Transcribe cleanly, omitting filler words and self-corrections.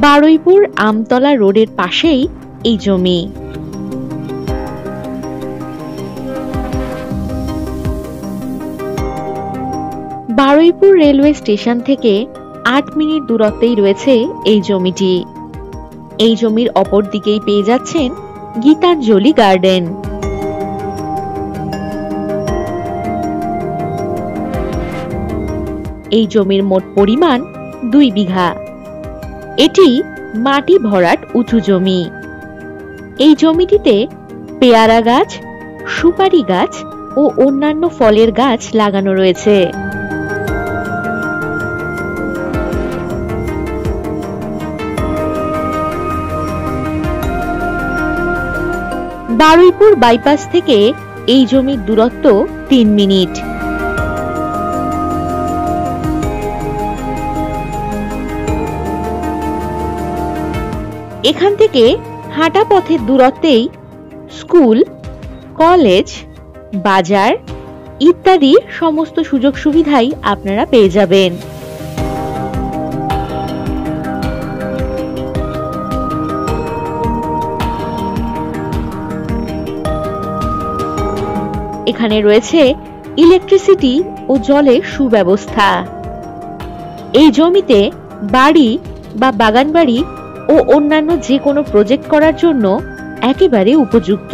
বারুইপুর আমতলা রোডের পাশেই এই জমি। বারুইপুর রেলওয়ে স্টেশন থেকে 8 মিনিট দূরত্বেই রয়েছে এই জমিটি। এই জমির অপর দিকেই পেয়ে যাচ্ছেন গীতাঞ্জলি গার্ডেন। এই জমির মোট পরিমাণ 2 বিঘা। এটি মাটি ভরাট উঁচু জমি। এই জমিটিতে পেয়ারা গাছ, সুপারি গাছ ও অন্যান্য ফলের গাছ লাগানো রয়েছে। বারুইপুর বাইপাস থেকে এই জমির দূরত্ব 3 মিনিট। এখান থেকে হাঁটা পথের দূরত্বেই স্কুল, কলেজ, বাজার ইত্যাদি সমস্ত সুযোগ সুবিধাই আপনারা পেয়ে যাবেন। এখানে রয়েছে ইলেকট্রিসিটি ও জলের সুব্যবস্থা। এই জমিতে বাড়ি বা বাগান বাড়ি ও অন্যান্য যে কোনো প্রজেক্ট করার জন্য একেবারে উপযুক্ত।